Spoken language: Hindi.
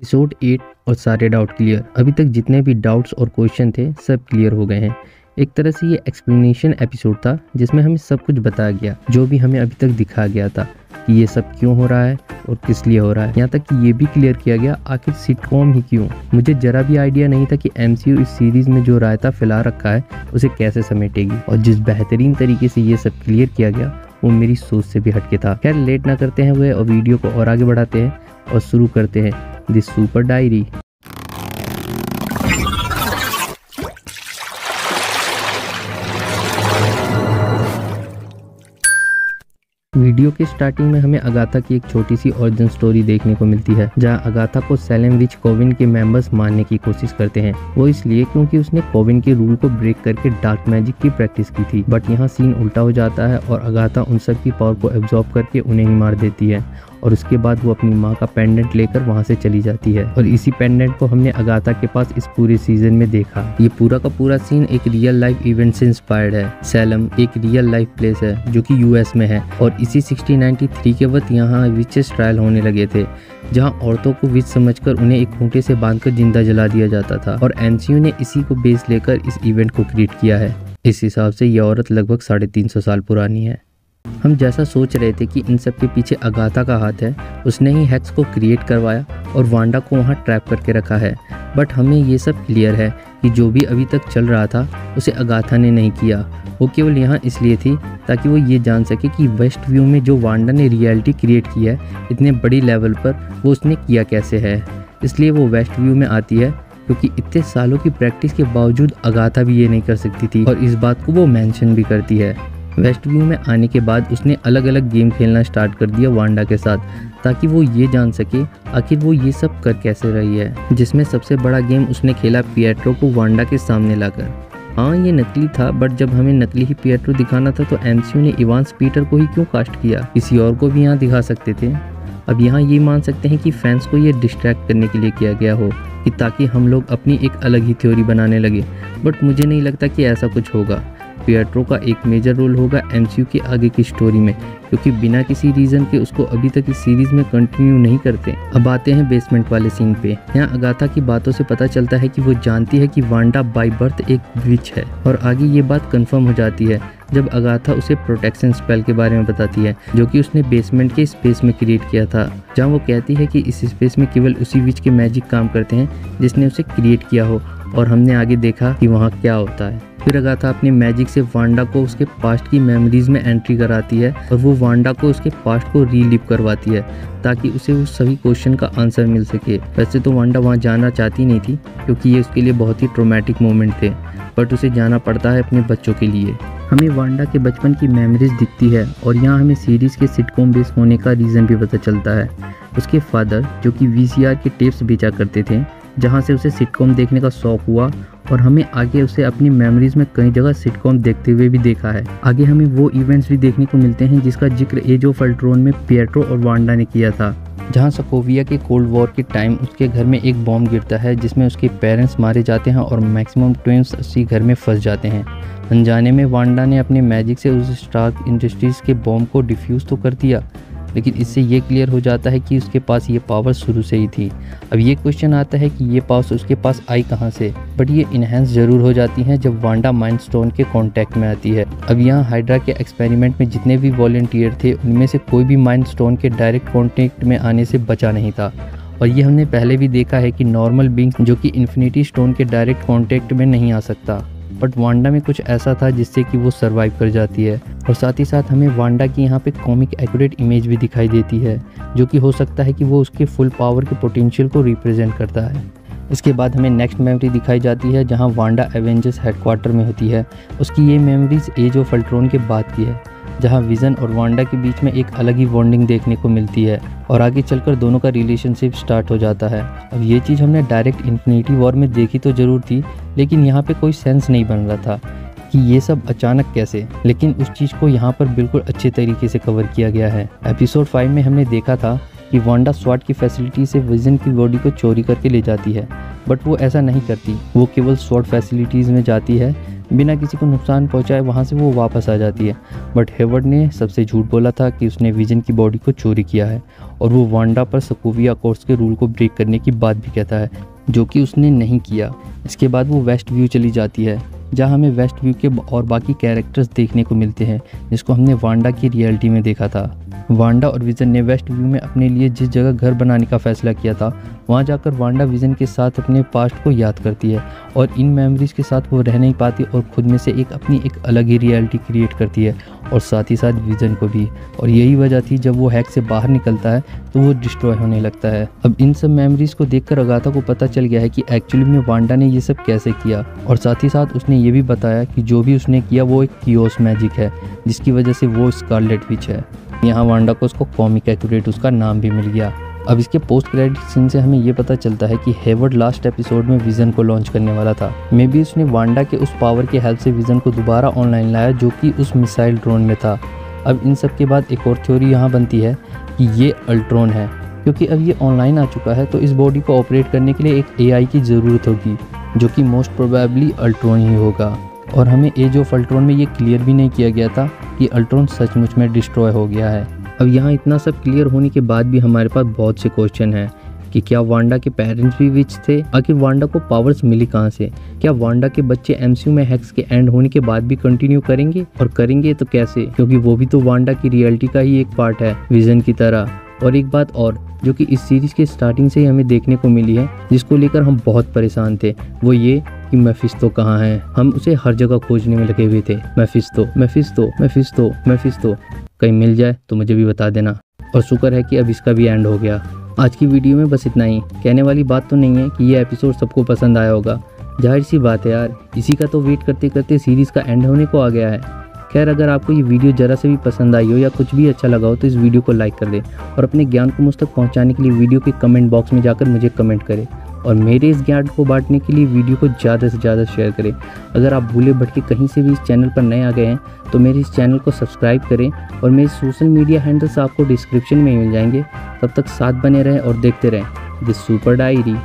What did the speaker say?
एपिसोड 8 और सारे डाउट क्लियर। अभी तक जितने भी डाउट्स और क्वेश्चन थे सब क्लियर हो गए हैं। एक तरह से ये एक्सप्लेनेशन एपिसोड था जिसमें हमें सब कुछ बताया गया, जो भी हमें अभी तक दिखाया गया था कि ये सब क्यों हो रहा है और किस लिए हो रहा है। यहाँ तक कि ये भी क्लियर किया गया आखिर सिटकॉम ही क्यों। मुझे जरा भी आइडिया नहीं था कि एमसीयू इस सीरीज में जो रायता फैला रखा है उसे कैसे समेटेगी, और जिस बेहतरीन तरीके से ये सब क्लियर किया गया वो मेरी सोच से भी हटके था। खैर लेट ना करते हैं हुए और वीडियो को और आगे बढ़ाते हैं और शुरू करते हैं दिस सुपर डायरी। वीडियो के स्टार्टिंग में हमें अगाथा की एक छोटी सी ओरिजिन स्टोरी देखने को मिलती है, जहां अगाथा को सैलेम विच कोविन के मेंबर्स मारने की कोशिश करते हैं। वो इसलिए क्योंकि उसने कोविन के रूल को ब्रेक करके डार्क मैजिक की प्रैक्टिस की थी। बट यहाँ सीन उल्टा हो जाता है और अगाथा उन सब की पावर को एब्जॉर्ब करके उन्हें ही मार देती है, और उसके बाद वो अपनी माँ का पेंडेंट लेकर वहाँ से चली जाती है। और इसी पेंडेंट को हमने अगाथा के पास इस पूरे सीजन में देखा। ये पूरा का पूरा सीन एक रियल लाइफ इवेंट से इंस्पायर्ड है। सैलम एक रियल लाइफ प्लेस है जो कि यूएस में है, और इसी 1693 के वक्त यहाँ विचेस ट्रायल होने लगे थे, जहाँ औरतों को विच समझकर उन्हें एक खूंटे से बांधकर जिंदा जला दिया जाता था। और एमसीयू ने इसी को बेस लेकर इस इवेंट को क्रिएट किया है। इस हिसाब से यह औरत लगभग 350 साल पुरानी है। हम जैसा सोच रहे थे कि इन सब के पीछे अगाथा का हाथ है, उसने ही हैक्स को क्रिएट करवाया और वांडा को वहाँ ट्रैप करके रखा है। बट हमें ये सब क्लियर है कि जो भी अभी तक चल रहा था उसे अगाथा ने नहीं किया। वो केवल यहाँ इसलिए थी ताकि वो ये जान सके कि वेस्ट व्यू में जो वांडा ने रियलिटी क्रिएट की है इतने बड़ी लेवल पर, वो उसने किया कैसे है। इसलिए वो वेस्ट व्यू में आती है, क्योंकि इतने सालों की प्रैक्टिस के बावजूद अगाथा भी ये नहीं कर सकती थी, और इस बात को वो मेंशन भी करती है। वेस्ट व्यू में आने के बाद उसने अलग अलग गेम खेलना स्टार्ट कर दिया वांडा के साथ, ताकि वो ये जान सके आखिर वो ये सब कर कैसे रही है। जिसमें सबसे बड़ा गेम उसने खेला पिएट्रो को वांडा के सामने लाकर। हाँ ये नकली था, बट जब हमें नकली ही पिएट्रो दिखाना था तो एमसीयू ने इवांस पीटर को ही क्यों कास्ट किया, किसी और को भी यहाँ दिखा सकते थे। अब यहाँ ये मान सकते हैं कि फैंस को ये डिस्ट्रैक्ट करने के लिए किया गया हो, कि ताकि हम लोग अपनी एक अलग ही थ्योरी बनाने लगे। बट मुझे नहीं लगता कि ऐसा कुछ होगा। पिएट्रो का एक मेजर रोल होगा एमसीयू की आगे की स्टोरी में, क्योंकि बिना किसी रीज़न के उसको अभी तक इस सीरीज़ में कंटिन्यू नहीं करते। अब आते हैं बेसमेंट वाले सीन पे। यहाँ अगाथा की बातों से पता चलता है कि वो जानती है कि वांडा बाय बर्थ एक विच है, और आगे ये बात कंफर्म हो जाती है जब अगाथा उसे प्रोटेक्शन स्पेल के बारे में बताती है, जो कि उसने बेसमेंट के स्पेस में क्रिएट किया था। जहाँ वो कहती है कि इस स्पेस में केवल उसी विच के मैजिक काम करते हैं जिसने उसे क्रिएट किया हो, और हमने आगे देखा कि वहाँ क्या होता है। फिर अगाथा अपने मैजिक से वांडा को उसके पास्ट की मेमोरीज में एंट्री कराती है, और वो वांडा को उसके पास्ट को रीलिव करवाती है ताकि उसे उस सभी क्वेश्चन का आंसर मिल सके। वैसे तो वांडा वहाँ जाना चाहती नहीं थी, क्योंकि ये उसके लिए बहुत ही ट्रोमैटिक मोमेंट थे, बट उसे जाना पड़ता है अपने बच्चों के लिए। हमें वांडा के बचपन की मेमोरीज दिखती है, और यहाँ हमें सीरीज़ के सिटकॉम बेस होने का रीज़न भी पता चलता है। उसके फादर जो कि वीसीआर के टेप्स बेचा करते थे, जहाँ से उसे सिटकॉम देखने का शौक हुआ, और हमें आगे उसे अपनी मेमोरीज में कई जगह सिटकॉम देखते हुए भी देखा है। आगे हमें वो इवेंट्स भी देखने को मिलते हैं जिसका जिक्र एज ऑफ अल्ट्रॉन में पिएट्रो और वांडा ने किया था, जहाँ सोकोविया के कोल्ड वॉर के टाइम उसके घर में एक बॉम्ब गिरता है जिसमें उसके पेरेंट्स मारे जाते हैं और मैक्सिमम ट्विंस उसी घर में फंस जाते हैं। अनजाने में वांडा ने अपने मैजिक से उस स्टार्क इंडस्ट्रीज़ के बॉम्ब को डिफ्यूज़ तो कर दिया, लेकिन इससे ये क्लियर हो जाता है कि उसके पास ये पावर शुरू से ही थी। अब ये क्वेश्चन आता है कि ये पावर उसके पास आई कहाँ से, बट ये इन्हेंस ज़रूर हो जाती हैं जब वांडा माइंड स्टोन के कांटेक्ट में आती है। अब यहाँ हाइड्रा के एक्सपेरिमेंट में जितने भी वॉलंटियर थे उनमें से कोई भी माइंड स्टोन के डायरेक्ट कांटेक्ट में आने से बचा नहीं था, और ये हमने पहले भी देखा है कि नॉर्मल बीइंग जो कि इन्फिनिटी स्टोन के डायरेक्ट कांटेक्ट में नहीं आ सकता, बट वांडा में कुछ ऐसा था जिससे कि वो सरवाइव कर जाती है। और साथ ही साथ हमें वांडा की यहाँ पे कॉमिक एक्यूरेट इमेज भी दिखाई देती है, जो कि हो सकता है कि वो उसके फुल पावर के पोटेंशियल को रिप्रेजेंट करता है। इसके बाद हमें नेक्स्ट मेमोरी दिखाई जाती है जहाँ वांडा एवेंजर्स हेडक्वार्टर में होती है। उसकी ये मेमोरीज एज ऑफ अल्ट्रॉन के बाद की है, जहाँ विजन और वांडा के बीच में एक अलग ही बॉन्डिंग देखने को मिलती है, और आगे चलकर दोनों का रिलेशनशिप स्टार्ट हो जाता है। अब ये चीज़ हमने डायरेक्ट इन्फिनिटी वॉर में देखी तो ज़रूर थी, लेकिन यहाँ पे कोई सेंस नहीं बन रहा था कि ये सब अचानक कैसे, लेकिन उस चीज़ को यहाँ पर बिल्कुल अच्छे तरीके से कवर किया गया है। एपिसोड 5 में हमने देखा था कि वांडा स्वॉर्ड की फैसिलिटी से विजन की बॉडी को चोरी करके ले जाती है, बट वो ऐसा नहीं करती। वो केवल स्वॉर्ड फैसिलिटीज़ में जाती है बिना किसी को नुकसान पहुंचाए वहां से वो वापस आ जाती है। बट हेवर्ड ने सबसे झूठ बोला था कि उसने विजन की बॉडी को चोरी किया है, और वो वांडा पर सोकोविया अकॉर्ड्स के रूल को ब्रेक करने की बात भी कहता है, जो कि उसने नहीं किया। इसके बाद वो वेस्ट व्यू चली जाती है, जहाँ हमें वेस्ट व्यू के और बाकी कैरेक्टर्स देखने को मिलते हैं, जिसको हमने वांडा की रियलिटी में देखा था। वांडा और विजन ने वेस्ट व्यू में अपने लिए जिस जगह घर बनाने का फैसला किया था, वहाँ जाकर वांडा विजन के साथ अपने पास्ट को याद करती है, और इन मेमोरीज के साथ वो रह नहीं पाती और खुद में से अपनी एक अलग ही रियलिटी क्रिएट करती है, और साथ ही साथ विजन को भी। और यही वजह थी जब वो हैक से बाहर निकलता है तो वो डिस्ट्रॉय होने लगता है। अब इन सब मेमोरीज को देखकर अगाथा को पता चल गया है कि एक्चुअली में वांडा ने ये सब कैसे किया, और साथ ही साथ उसने ये भी बताया कि जो भी उसने किया वो एक कियोस मैजिक है, जिसकी वजह से वो स्कारलेट विच है। यहाँ वांडा को उसको कॉमिक एक्यूरेट उसका नाम भी मिल गया। अब इसके पोस्ट क्रेडिट सीन से हमें ये पता चलता है कि हेवर्ड लास्ट एपिसोड में विजन को लॉन्च करने वाला था। मे बी उसने वांडा के उस पावर के हेल्प से विजन को दोबारा ऑनलाइन लाया, जो कि उस मिसाइल ड्रोन में था। अब इन सब के बाद एक और थ्योरी यहाँ बनती है कि ये अल्ट्रॉन है, क्योंकि अब ये ऑनलाइन आ चुका है तो इस बॉडी को ऑपरेट करने के लिए एक AI की ज़रूरत होगी, जो कि मोस्ट प्रोबेबली अल्ट्रॉन ही होगा। और हमें एज ऑफ अल्ट्रॉन में ये क्लियर भी नहीं किया गया था कि अल्ट्रॉन सचमुच में डिस्ट्रॉय हो गया है। अब यहाँ इतना सब क्लियर होने के बाद भी हमारे पास बहुत से क्वेश्चन हैं कि क्या वांडा के पेरेंट्स भी विच थे? आखिर वांडा को पावर्स मिली कहाँ से? क्या वांडा के बच्चे MCU में हैक्स के एंड होने के बाद भी कंटिन्यू करेंगे, और करेंगे तो कैसे? क्योंकि वो भी तो वांडा की रियलिटी का ही एक पार्ट है, विजन की तरह। और एक बात और जो कि इस सीरीज के स्टार्टिंग से ही हमें देखने को मिली है, जिसको लेकर हम बहुत परेशान थे, वो ये कि मेफिस्तो कहाँ है। हम उसे हर जगह खोजने में लगे हुए थे, मेफिस्तो मेफिस्तो मेफिस्तो मेफिस्तो। कहीं मिल जाए तो मुझे भी बता देना। और शुक्र है कि अब इसका भी एंड हो गया। आज की वीडियो में बस इतना ही। कहने वाली बात तो नहीं है कि ये एपिसोड सबको पसंद आया होगा, जाहिर सी बात है यार, इसी का तो वेट करते करते सीरीज़ का एंड होने को आ गया है। खैर, अगर आपको ये वीडियो ज़रा से भी पसंद आई हो या कुछ भी अच्छा लगा हो तो इस वीडियो को लाइक कर दें, और अपने ज्ञान को मुझ तक पहुँचाने के लिए वीडियो के कमेंट बॉक्स में जाकर मुझे कमेंट करें, और मेरे इस ज्ञान को बांटने के लिए वीडियो को ज़्यादा से ज़्यादा शेयर करें। अगर आप भूले भटके कहीं से भी इस चैनल पर नए आ गए हैं तो मेरे इस चैनल को सब्सक्राइब करें, और मेरे सोशल मीडिया हैंडल्स आपको डिस्क्रिप्शन में मिल जाएंगे। तब तक साथ बने रहें और देखते रहें द सुपर डायरी।